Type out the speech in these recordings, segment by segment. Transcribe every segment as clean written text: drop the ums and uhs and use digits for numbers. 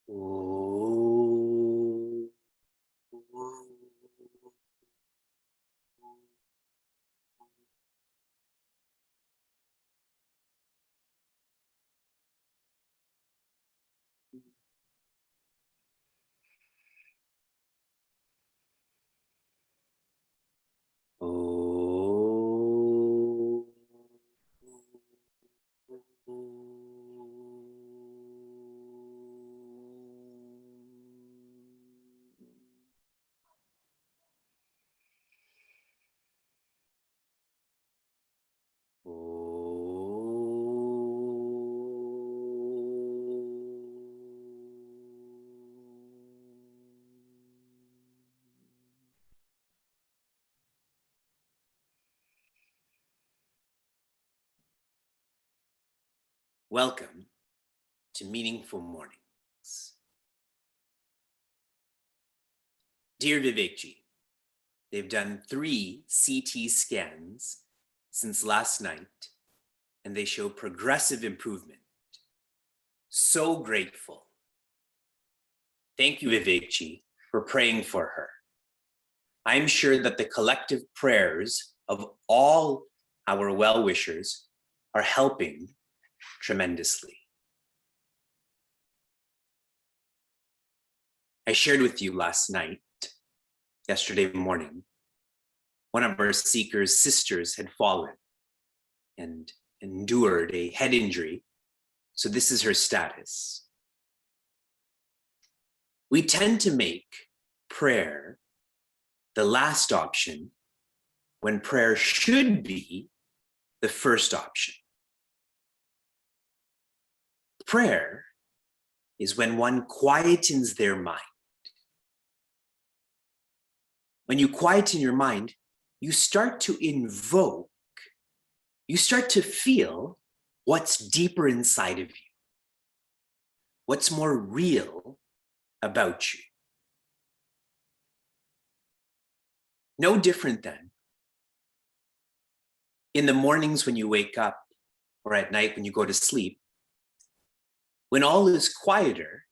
Oh. Welcome to Meaningful Mornings. Dear Vivekji, they've done 3 CT scans since last night, and they show progressive improvement. So grateful. Thank you, Vivekji, for praying for her. I'm sure that the collective prayers of all our well-wishers are helping tremendously. I shared with you yesterday morning, one of our seekers' sisters had fallen and endured a head injury. So this is her status. We tend to make prayer the last option when prayer should be the first option. Prayer is when one quietens their mind. When you quieten your mind, you start to invoke, you start to feel what's deeper inside of you, what's more real about you. No different than in the mornings when you wake up or at night when you go to sleep, when all is quieter,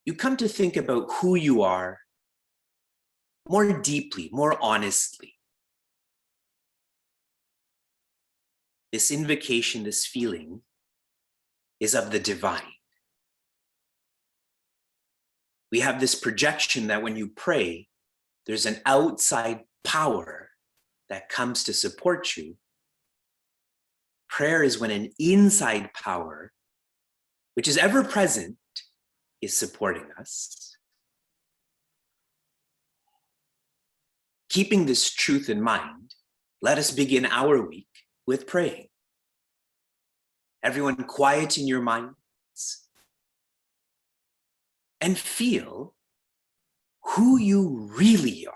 you come to think about who you are more deeply, more honestly. This invocation, this feeling is of the divine. We have this projection that when you pray, there's an outside power that comes to support you. Prayer is when an inside power, which is ever present, is supporting us. Keeping this truth in mind, let us begin our week with praying. Everyone, quiet in your minds and feel who you really are.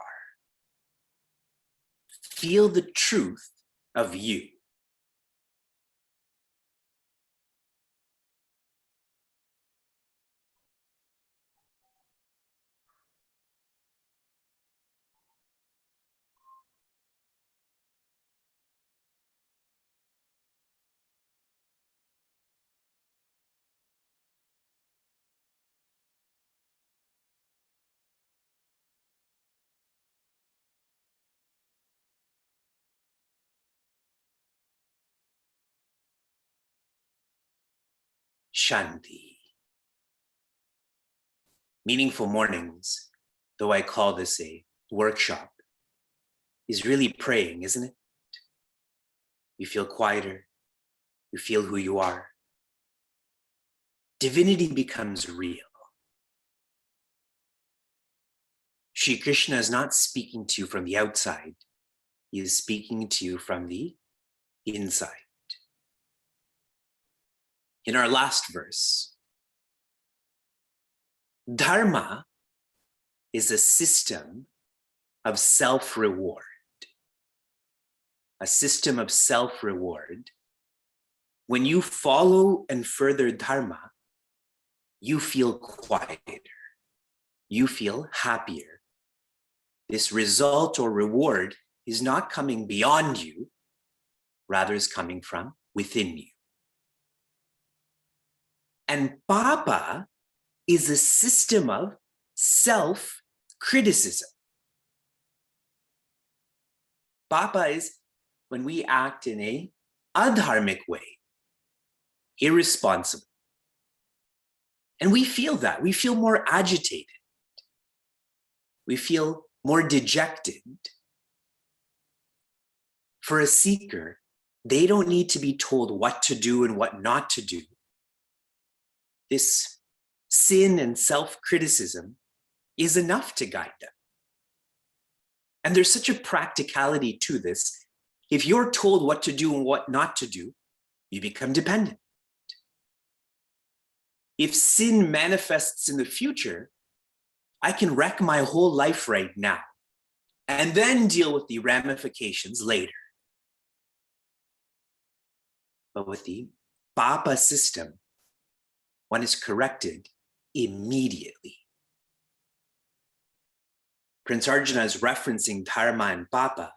Feel the truth of you. Shanti. Meaningful Mornings, though I call this a workshop, is really praying, isn't it? You feel quieter, you feel who you are. Divinity becomes real. Shri Krishna is not speaking to you from the outside, he is speaking to you from the inside. In our last verse, Dharma is a system of self-reward. A system of self-reward. When you follow and further Dharma, you feel quieter. You feel happier. This result or reward is not coming beyond you, rather is coming from within you. And papa is a system of self-criticism. Papa is when we act in a adharmic way, irresponsible. And we feel that. We feel more agitated. We feel more dejected. For a seeker, they don't need to be told what to do and what not to do. This sin and self-criticism is enough to guide them. And there's such a practicality to this. If you're told what to do and what not to do, you become dependent. If sin manifests in the future, I can wreck my whole life right now and then deal with the ramifications later. But with the papa system, one is corrected immediately. Prince Arjuna is referencing dharma and papa.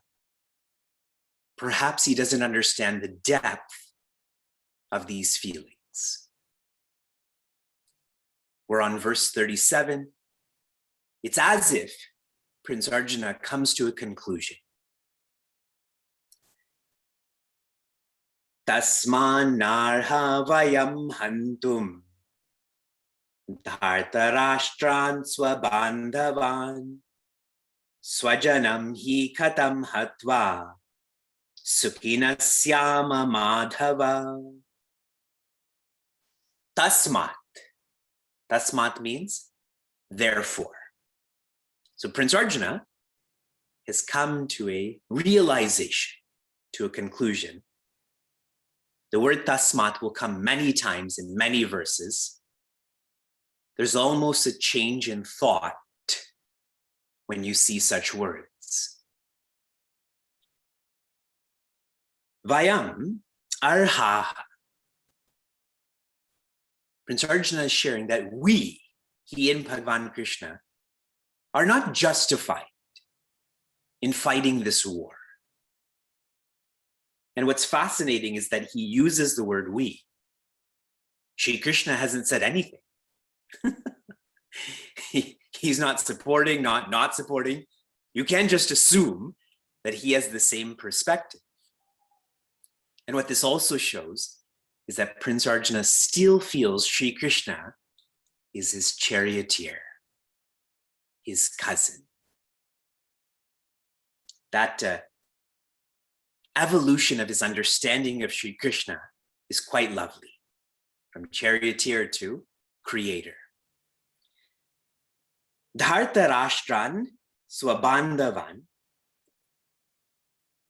Perhaps he doesn't understand the depth of these feelings. We're on verse 37. It's as if Prince Arjuna comes to a conclusion. Tasman narha vayam hantum dhartarashtran swabandhavan swajanam hi katam hatva sukhina syama madhava. Tasmat. Tasmat means therefore. So Prince Arjuna has come to a realization, to a conclusion. The word tasmat will come many times in many verses. There's almost a change in thought when you see such words. Vayam arha. Prince Arjuna is sharing that we, he and Bhagavan Krishna, are not justified in fighting this war. And what's fascinating is that he uses the word we. Shri Krishna hasn't said anything. He's not supporting, not supporting. You can't just assume that he has the same perspective. And what this also shows is that Prince Arjuna still feels Shri Krishna is his charioteer, his cousin. That evolution of his understanding of Shri Krishna is quite lovely, from charioteer to creator. Dhartarashtran swabandhavan.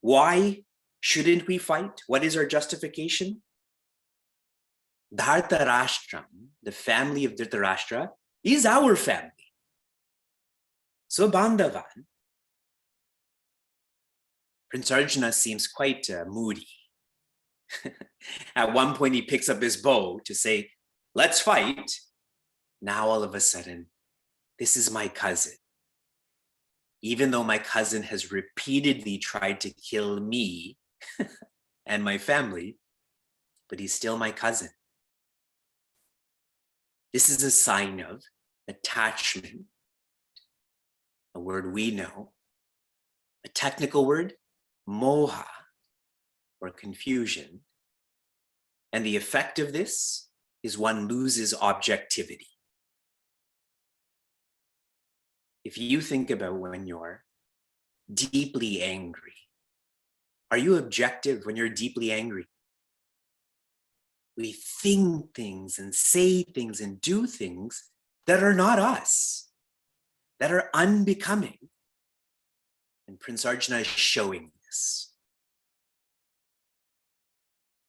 Why shouldn't we fight? What is our justification? Dhartarashtram, the family of Dhritarashtra, is our family. Swabandhavan. Prince Arjuna seems quite moody. At one point, he picks up his bow to say, let's fight. Now, all of a sudden, this is my cousin. Even though my cousin has repeatedly tried to kill me and my family, but he's still my cousin. This is a sign of attachment, a word we know, a technical word, moha, or confusion. And the effect of this is one loses objectivity. If you think about when you're deeply angry, are you objective when you're deeply angry? We think things and say things and do things that are not us, that are unbecoming. And Prince Arjuna is showing this.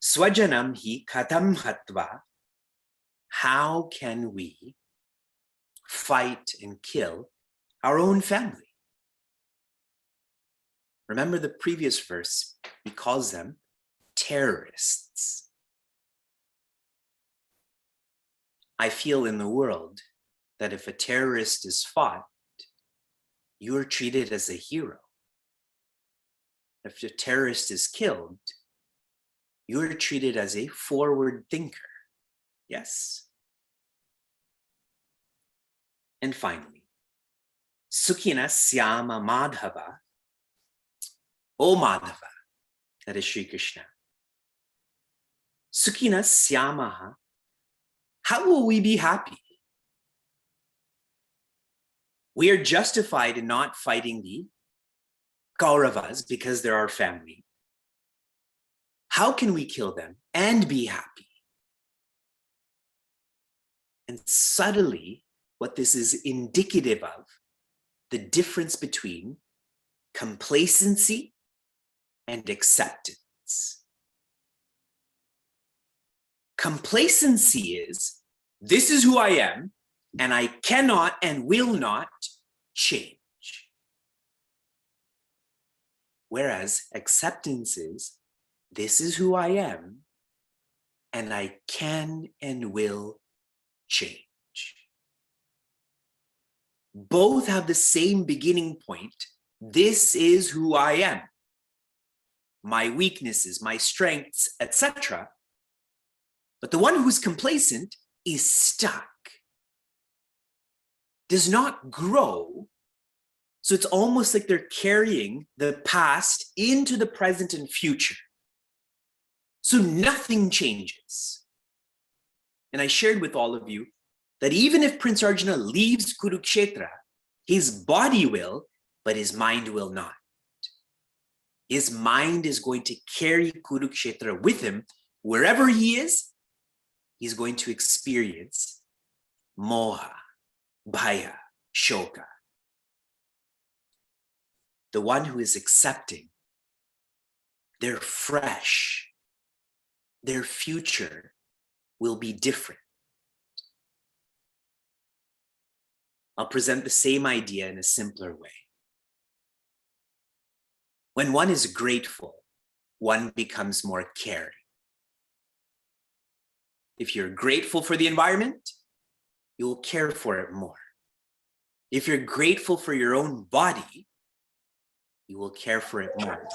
Swajanam hi katam hatva. How can we fight and kill our own family? Remember the previous verse, he calls them terrorists. I feel in the world that if a terrorist is fought, you are treated as a hero. If a terrorist is killed, you are treated as a forward thinker. Yes, And finally, Sukhina Syama Madhava, O Madhava, that is Sri Krishna. Sukhina Syamaha, how will we be happy? We are justified in not fighting the Kauravas because they're our family. How can we kill them and be happy? And subtly, what this is indicative of, the difference between complacency and acceptance. Complacency is, this is who I am, and I cannot and will not change. Whereas acceptance is, this is who I am, and I can and will change. Both have the same beginning point. This is who I am. My weaknesses, my strengths, etc. But the one who's complacent is stuck, does not grow. So it's almost like they're carrying the past into the present and future. So nothing changes. And I shared with all of you that even if Prince Arjuna leaves Kurukshetra, his body will, but his mind will not. His mind is going to carry Kurukshetra with him. Wherever he is, he's going to experience moha, bhaya, shoka. The one who is accepting, they're fresh. Their future will be different. I'll present the same idea in a simpler way. When one is grateful, one becomes more caring. If you're grateful for the environment, you will care for it more. If you're grateful for your own body, you will care for it more.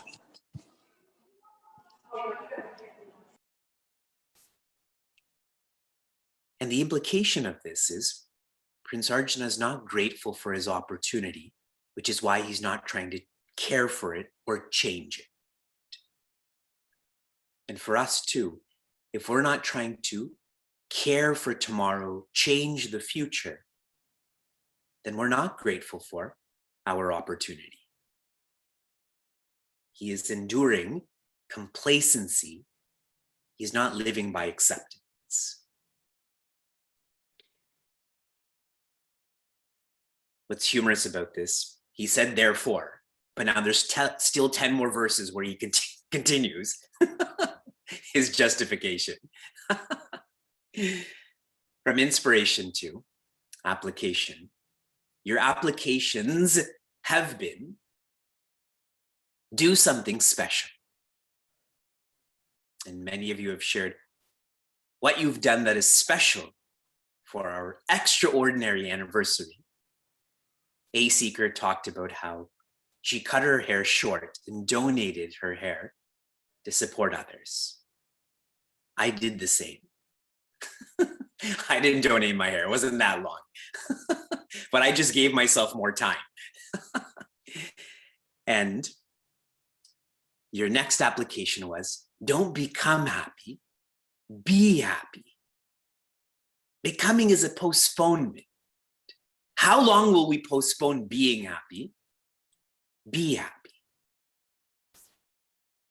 And the implication of this is Prince Arjuna is not grateful for his opportunity, which is why he's not trying to care for it or change it. And for us too, if we're not trying to care for tomorrow, change the future, then we're not grateful for our opportunity. He is enduring complacency. He's not living by acceptance. What's humorous about this, he said therefore, but now there's still 10 more verses where he continues his justification. From inspiration to application. Your applications have been, do something special. And many of you have shared what you've done that is special for our extraordinary anniversary. A Seeker talked about how she cut her hair short and donated her hair to support others. I did the same. I didn't donate my hair, it wasn't that long. But I just gave myself more time. And your next application was, don't become happy, be happy. Becoming is a postponement. How long will we postpone being happy? Be happy.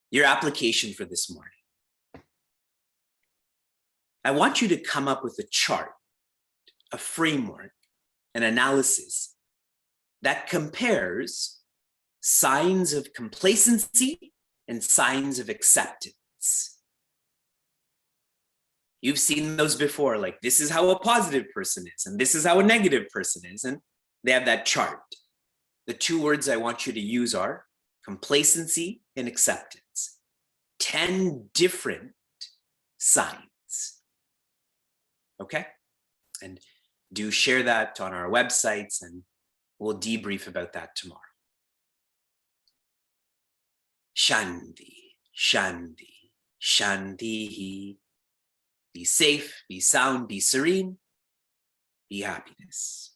Your application for this morning. I want you to come up with a chart, a framework, an analysis that compares signs of complacency and signs of acceptance. You've seen those before, like this is how a positive person is, and this is how a negative person is, and they have that chart. The two words I want you to use are complacency and acceptance. 10 different signs. Okay? And do share that on our websites, and we'll debrief about that tomorrow. Shanti, Shanti, Shanti. Be safe, be sound, be serene, be happiness.